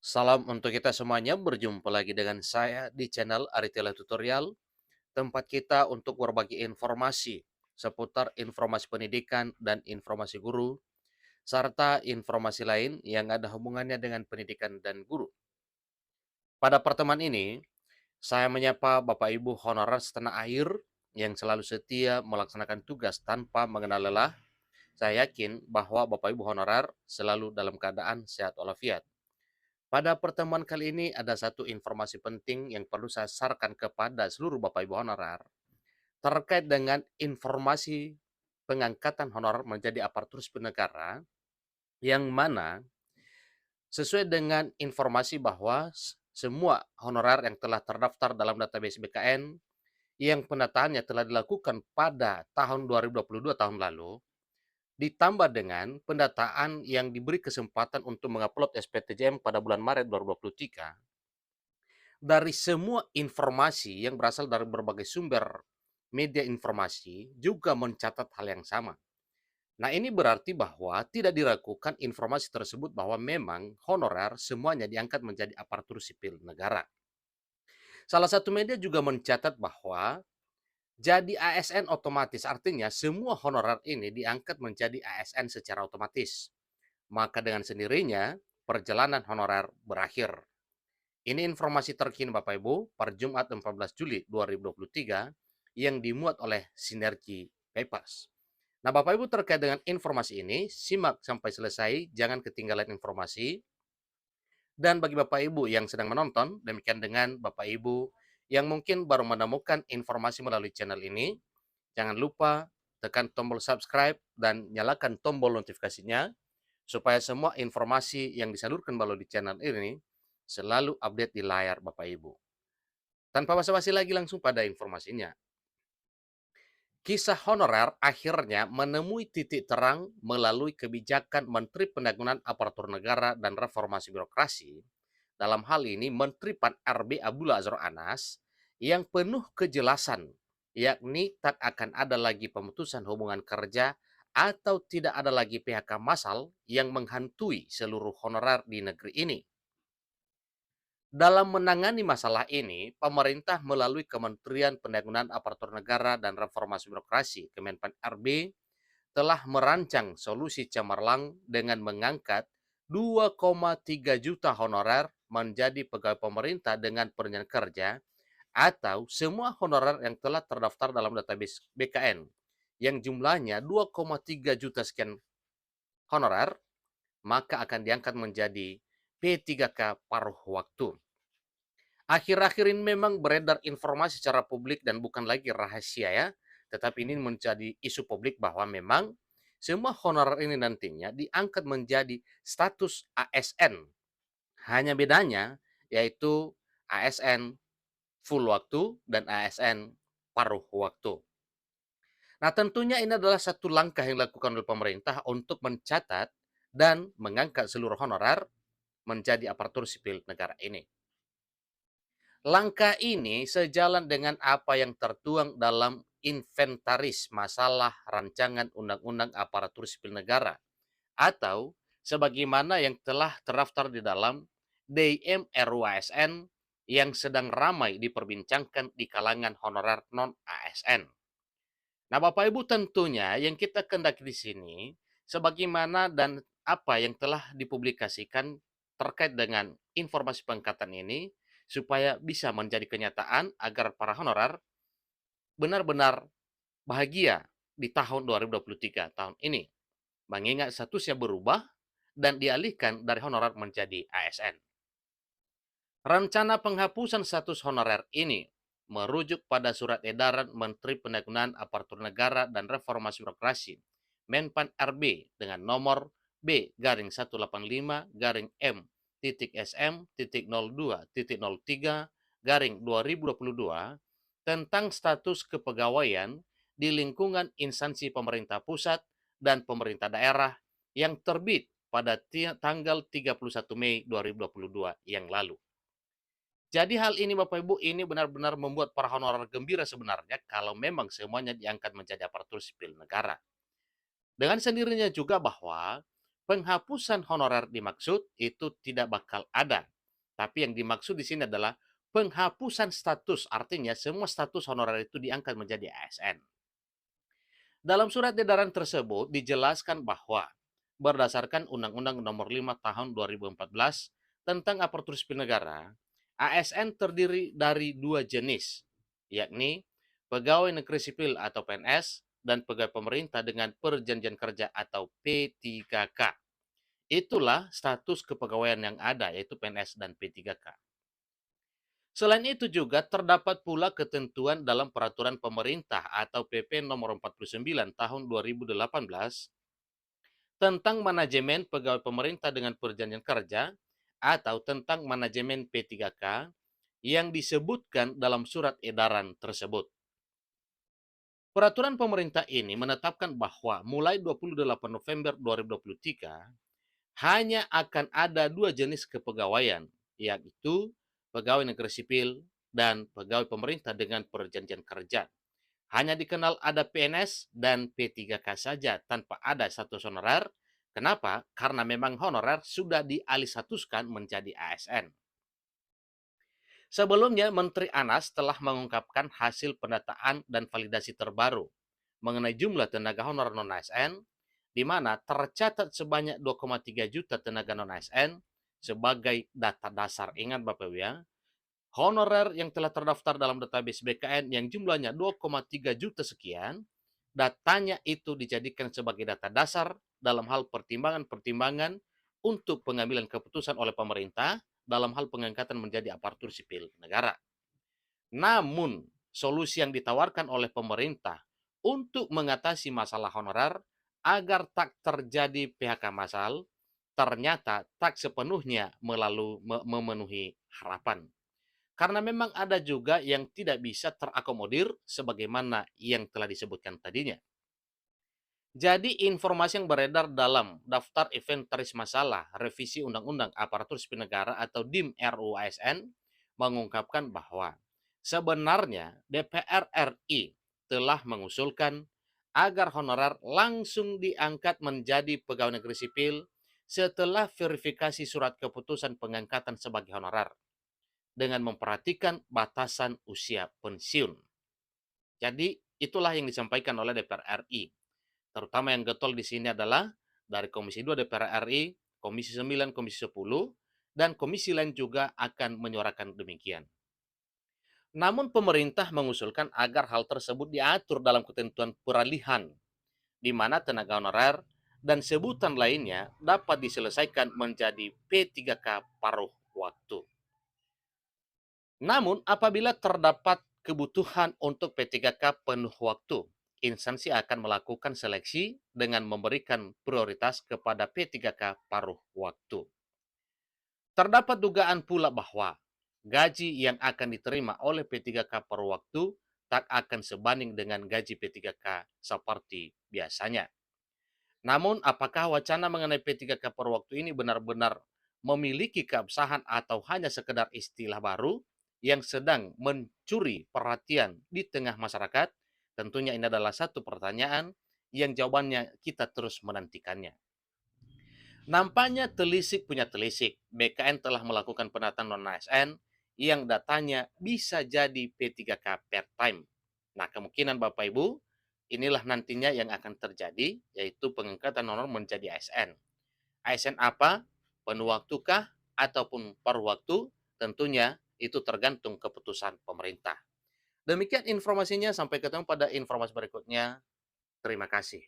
Salam untuk kita semuanya, berjumpa lagi dengan saya di channel Aritela Tutorial, tempat kita untuk berbagi informasi seputar informasi pendidikan dan informasi guru, serta informasi lain yang ada hubungannya dengan pendidikan dan guru. Pada pertemuan ini, saya menyapa Bapak Ibu honorer setanah air yang selalu setia melaksanakan tugas tanpa mengenal lelah. Saya yakin bahwa Bapak Ibu honorer selalu dalam keadaan sehat walafiat. Pada pertemuan kali ini ada satu informasi penting yang perlu saya sarankan kepada seluruh Bapak Ibu honorer terkait dengan informasi pengangkatan honorer menjadi aparatur sipil negara yang mana sesuai dengan informasi bahwa semua honorer yang telah terdaftar dalam database BKN yang pendataannya telah dilakukan pada tahun 2022 tahun lalu ditambah dengan pendataan yang diberi kesempatan untuk mengupload SPTJM pada bulan Maret 2023 dari semua informasi yang berasal dari berbagai sumber media informasi juga mencatat hal yang sama. Nah, ini berarti bahwa tidak diragukan informasi tersebut bahwa memang honorer semuanya diangkat menjadi aparatur sipil negara. Salah satu media juga mencatat bahwa jadi ASN otomatis, artinya semua honorer ini diangkat menjadi ASN secara otomatis. Maka dengan sendirinya perjalanan honorer berakhir. Ini informasi terkini Bapak Ibu per Jumat 14 Juli 2023 yang dimuat oleh Sinergi Papers. Nah Bapak Ibu terkait dengan informasi ini, simak sampai selesai, jangan ketinggalan informasi. Dan bagi Bapak Ibu yang sedang menonton, demikian dengan Bapak Ibu yang mungkin baru menemukan informasi melalui channel ini, jangan lupa tekan tombol subscribe dan nyalakan tombol notifikasinya supaya semua informasi yang disalurkan melalui channel ini selalu update di layar Bapak Ibu. Tanpa basa-basi lagi langsung pada informasinya. Kisah honorer akhirnya menemui titik terang melalui kebijakan Menteri Pendangunan Aparatur Negara dan Reformasi Birokrasi, dalam hal ini Menteri Pan-RB Abdullah Azwar Anas, yang penuh kejelasan, yakni tak akan ada lagi pemutusan hubungan kerja atau tidak ada lagi PHK massal yang menghantui seluruh honorer di negeri ini. Dalam menangani masalah ini, pemerintah melalui Kementerian Pendangunan Aparatur Negara dan Reformasi Birokrasi Kemenpan RB telah merancang solusi cemerlang dengan mengangkat 2,3 juta honorer menjadi pegawai pemerintah dengan perjanjian kerja atau semua honorer yang telah terdaftar dalam database BKN yang jumlahnya 2,3 juta sekian honorer, maka akan diangkat menjadi P3K paruh waktu. Akhir-akhir ini memang beredar informasi secara publik dan bukan lagi rahasia ya, tetapi ini menjadi isu publik bahwa memang semua honorer ini nantinya diangkat menjadi status ASN. Hanya bedanya yaitu ASN full waktu dan ASN paruh waktu. Nah, tentunya ini adalah satu langkah yang dilakukan oleh pemerintah untuk mencatat dan mengangkat seluruh honorer menjadi aparatur sipil negara ini. Langkah ini sejalan dengan apa yang tertuang dalam inventaris masalah rancangan undang-undang aparatur sipil negara atau sebagaimana yang telah terdaftar di dalam DIM RUASN yang sedang ramai diperbincangkan di kalangan honorer non-ASN. Nah, Bapak Ibu tentunya yang kita kendaki di sini sebagaimana dan apa yang telah dipublikasikan terkait dengan informasi pengangkatan ini supaya bisa menjadi kenyataan agar para honorer benar-benar bahagia di tahun 2023 tahun ini. Mengingat statusnya berubah dan dialihkan dari honorer menjadi ASN. Rencana penghapusan status honorer ini merujuk pada surat edaran Menteri Pendangunan Aparatur Negara dan Reformasi Birokrasi Menpan RB dengan nomor B-185-M.SM.02.03 tentang status kepegawaian di lingkungan instansi pemerintah pusat dan pemerintah daerah yang terbit pada tanggal 31 Mei 2022 yang lalu. Jadi hal ini Bapak Ibu, ini benar-benar membuat para honorer gembira sebenarnya kalau memang semuanya diangkat menjadi aparatur sipil negara. Dengan sendirinya juga bahwa penghapusan honorer dimaksud itu tidak bakal ada Tapi yang dimaksud di sini adalah penghapusan status, artinya semua status honorer itu diangkat menjadi ASN. Dalam surat edaran tersebut dijelaskan bahwa berdasarkan Undang-Undang Nomor 5 Tahun 2014 tentang aparatur sipil negara, ASN terdiri dari dua jenis, yakni pegawai negeri sipil atau PNS dan pegawai pemerintah dengan perjanjian kerja atau P3K. Itulah status kepegawaian yang ada, yaitu PNS dan P3K. Selain itu juga terdapat pula ketentuan dalam peraturan pemerintah atau PP nomor 49 tahun 2018 tentang manajemen pegawai pemerintah dengan perjanjian kerja atau tentang manajemen P3K yang disebutkan dalam surat edaran tersebut. Peraturan pemerintah ini menetapkan bahwa mulai 28 November 2023 hanya akan ada dua jenis kepegawaian, yaitu pegawai negeri sipil dan pegawai pemerintah dengan perjanjian kerja. Hanya dikenal ada PNS dan P3K saja tanpa ada status honorer. Kenapa? Karena memang honorer sudah dialihstatuskan menjadi ASN. Sebelumnya, Menteri Anas telah mengungkapkan hasil pendataan dan validasi terbaru mengenai jumlah tenaga honorer non-ASN, di mana tercatat sebanyak 2,3 juta tenaga non-ASN sebagai data dasar. Ingat Bapak Ibu ya, honorer yang telah terdaftar dalam database BKN yang jumlahnya 2,3 juta sekian, datanya itu dijadikan sebagai data dasar dalam hal pertimbangan-pertimbangan untuk pengambilan keputusan oleh pemerintah dalam hal pengangkatan menjadi aparatur sipil negara. Namun, solusi yang ditawarkan oleh pemerintah untuk mengatasi masalah honorer agar tak terjadi PHK massal ternyata tak sepenuhnya memenuhi harapan. Karena memang ada juga yang tidak bisa terakomodir sebagaimana yang telah disebutkan tadinya. Jadi informasi yang beredar dalam daftar inventaris masalah revisi Undang-Undang Aparatur Sipil Negara atau DIM RUU ASN mengungkapkan bahwa sebenarnya DPR RI telah mengusulkan agar honorer langsung diangkat menjadi pegawai negeri sipil setelah verifikasi surat keputusan pengangkatan sebagai honorer dengan memperhatikan batasan usia pensiun. Jadi itulah yang disampaikan oleh DPR RI. Terutama yang getol di sini adalah dari Komisi 2 DPR RI, Komisi 9, Komisi 10, dan komisi lain juga akan menyuarakan demikian. Namun pemerintah mengusulkan agar hal tersebut diatur dalam ketentuan peralihan, di mana tenaga honorer dan sebutan lainnya dapat diselesaikan menjadi P3K paruh waktu. Namun apabila terdapat kebutuhan untuk P3K penuh waktu, instansi akan melakukan seleksi dengan memberikan prioritas kepada P3K paruh waktu. Terdapat dugaan pula bahwa gaji yang akan diterima oleh P3K paruh waktu tak akan sebanding dengan gaji P3K seperti biasanya. Namun apakah wacana mengenai P3K paruh waktu ini benar-benar memiliki keabsahan atau hanya sekedar istilah baru yang sedang mencuri perhatian di tengah masyarakat? Tentunya ini adalah satu pertanyaan yang jawabannya kita terus menantikannya. Nampaknya telisik punya telisik. BKN telah melakukan penataan non-ASN yang datanya bisa jadi P3K per time. Nah, kemungkinan Bapak Ibu, inilah nantinya yang akan terjadi, yaitu pengangkatan honor menjadi ASN. ASN apa? Penuh waktukah? Ataupun paruh waktu? Tentunya itu tergantung keputusan pemerintah. Demikian informasinya, sampai ketemu pada informasi berikutnya. Terima kasih.